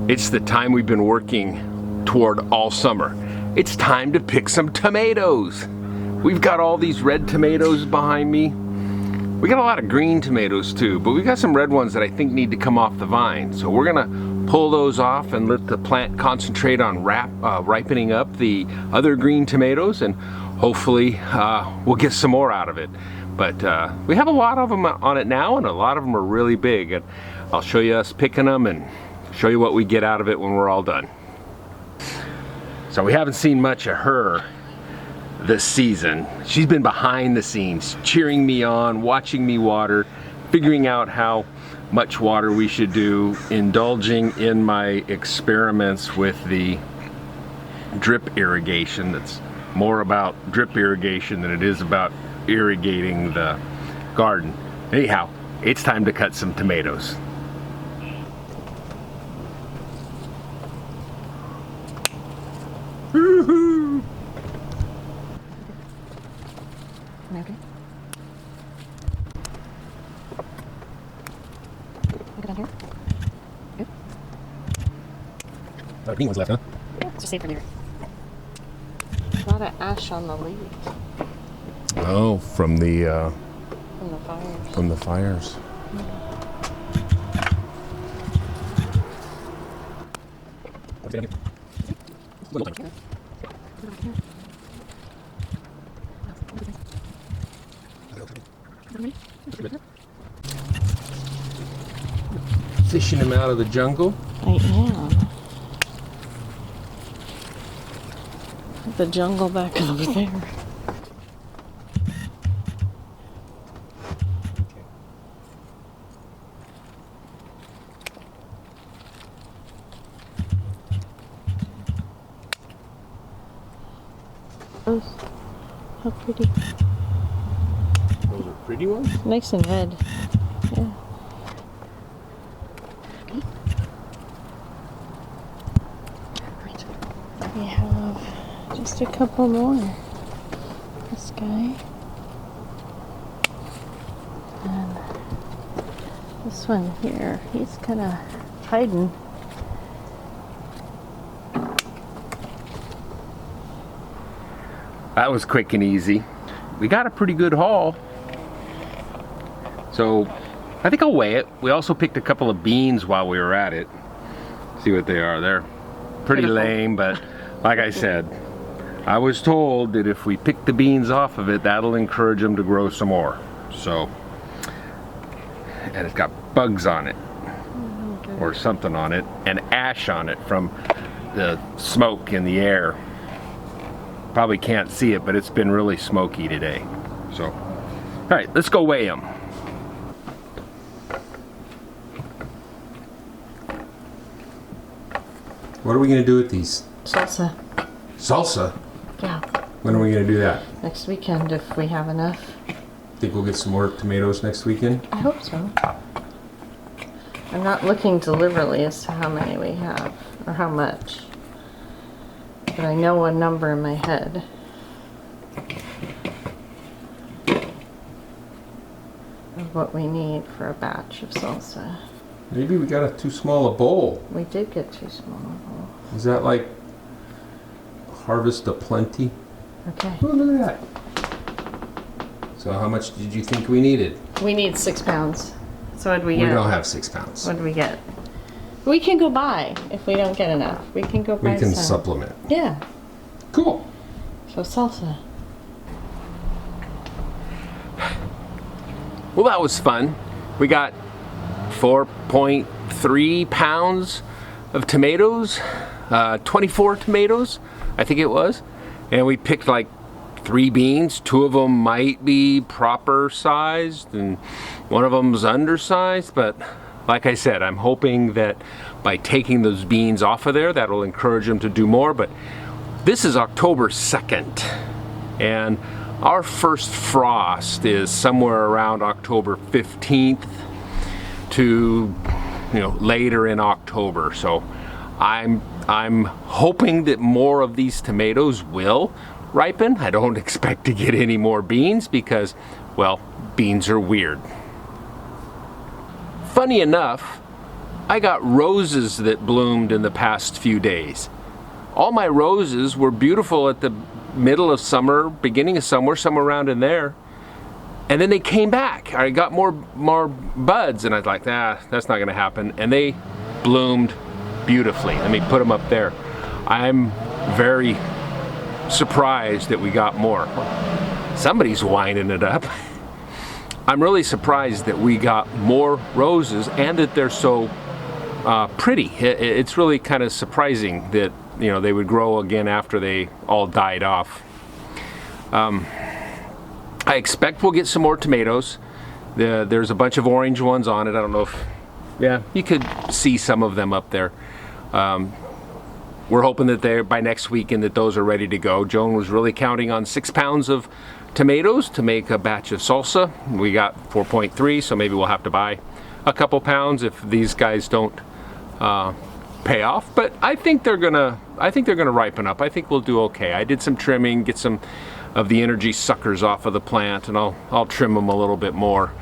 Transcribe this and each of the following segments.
It's the time we've been working toward all summer. It's time to pick some tomatoes. We've got all these red tomatoes behind me. We got a lot of green tomatoes too, but we got some red ones that I think need to come off the vine. So we're gonna pull those off and let the plant concentrate on ripening up the other green tomatoes, and hopefully we'll get some more out of it. But we have a lot of them on it now, and a lot of them are really big. And I'll show you us picking them and show you what we get out of it when we're all done. So we haven't seen much of her this season. She's been behind the scenes, cheering me on, watching me water, figuring out how much water we should do, indulging in my experiments with the drip irrigation. That's more about drip irrigation than it is about irrigating the garden. Anyhow, it's time to cut some tomatoes. Woohoo! Okay. Look it on here. Good. Green ones left, huh? Yeah, it's just safe for later. A lot of ash on the leaves. Oh, from the Fires. From the fires. Fishing him out of the jungle. I am. The jungle back over there. Those, how pretty. Those are pretty ones? Nice and red. Yeah. We have just a couple more. This guy. And this one here, he's kind of hiding. That was quick and easy. We got a pretty good haul. So I think I'll weigh it. We also picked a couple of beans while we were at it. See what they are. They're pretty Beautiful. lame, but like I said, I was told that if we pick the beans off of it, that'll encourage them to grow some more. So, and it's got bugs on it, or something on it, and ash on it from the smoke in the air. Probably can't see it, but it's been really smoky today. So, all right, let's go weigh them. What are we gonna do with these? Salsa. Salsa? Yeah. When are we gonna do that? Next weekend if we have enough. Think we'll get some more tomatoes next weekend? I hope so. I'm not looking deliberately as to how many we have or how much. But I know a number in my head. Of what we need for a batch of salsa. Maybe we got too small a bowl. We did get too small a bowl. Is that like harvest of plenty? Okay. Oh, look at that. So how much did you think we needed? We need 6 pounds. So what did we get? We don't have 6 pounds. What did we get? We can go buy if we don't get enough. We can go buy We can some. supplement. Yeah. Cool. So salsa. Well, that was fun. We got 4.3 pounds of tomatoes, 24 tomatoes, I think it was. And we picked like 3 beans. 2 of them might be proper sized and one of them's undersized, but like I said, I'm hoping that by taking those beans off of there, that'll encourage them to do more. But this is October 2nd, and our first frost is somewhere around October 15th to, later in October. So I'm hoping that more of these tomatoes will ripen. I don't expect to get any more beans because, well, beans are weird. Funny enough, I got roses that bloomed in the past few days. All my roses were beautiful at the middle of summer, beginning of summer, somewhere around in there. And then they came back. I got more buds, and I was like, that's not gonna happen. And they bloomed beautifully. Let me put them up there. I'm very surprised that we got more. Somebody's winding it up. I'm really surprised that we got more roses and that they're so pretty. It's really kind of surprising that, you know, they would grow again after they all died off. I expect we'll get some more tomatoes. There's a bunch of orange ones on it. I don't know if, yeah, you could see some of them up there. We're hoping that by next weekend that those are ready to go. Joan was really counting on 6 pounds of tomatoes to make a batch of salsa. We got 4.3, so maybe we'll have to buy a couple pounds if these guys don't pay off. But I think they're gonna ripen up. I think we'll do okay. I did some trimming, get some of the energy suckers off of the plant, and I'll trim them a little bit more.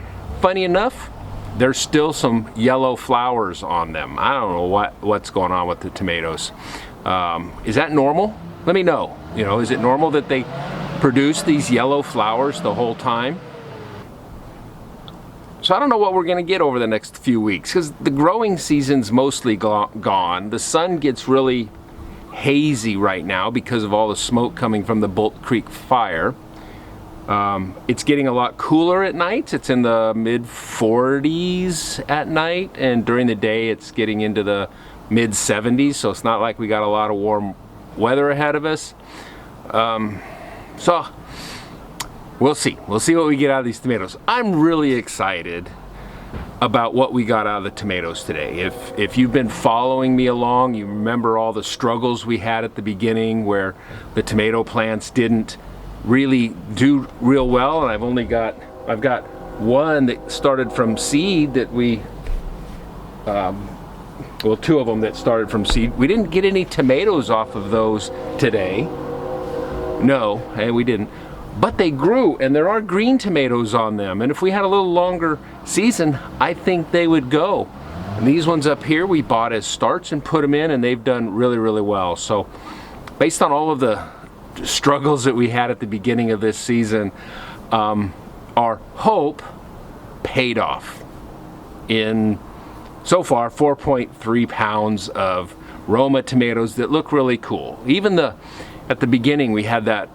Funny enough, there's still some yellow flowers on them. I don't know what's going on with the tomatoes. Is that normal? Let me know. You know, is it normal that they produce these yellow flowers the whole time? So I don't know what we're gonna get over the next few weeks, because the growing season's mostly gone. The sun gets really hazy right now because of all the smoke coming from the Bolt Creek fire. It's getting a lot cooler at night. It's in the mid-40s at night, and during the day it's getting into the mid-70s, so it's not like we got a lot of warm weather ahead of us. So we'll see what we get out of these tomatoes. I'm really excited about what we got out of the tomatoes today. If you've been following me along, you remember all the struggles we had at the beginning where the tomato plants didn't really do real well, and I've got one that started from seed that we well, 2 of them that started from seed. We didn't get any tomatoes off of those today. No, we didn't. But they grew, and there are green tomatoes on them. And if we had a little longer season, I think they would go. And these ones up here, we bought as starts and put them in, and they've done really, really well. So based on all of the struggles that we had at the beginning of this season, our hope paid off in, so far, 4.3 pounds of Roma tomatoes that look really cool. Even at the beginning, we had that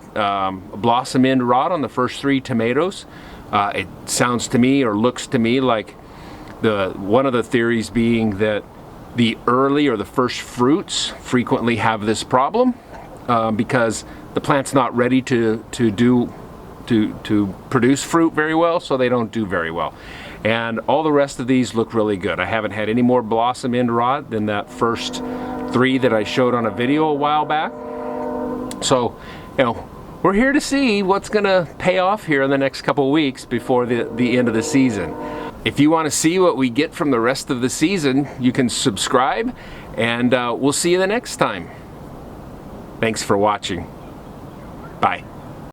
blossom end rot on the first 3 tomatoes. It sounds to me, or looks to me, like one of the theories being that the early or the first fruits frequently have this problem because the plant's not ready to produce fruit very well, so they don't do very well. And all the rest of these look really good. I haven't had any more blossom end rot than that first 3 that I showed on a video a while back. So, you know, we're here to see what's gonna pay off here in the next couple weeks before the end of the season. If you want to see what we get from the rest of the season, you can subscribe, and we'll see you the next time. Thanks for watching. Bye.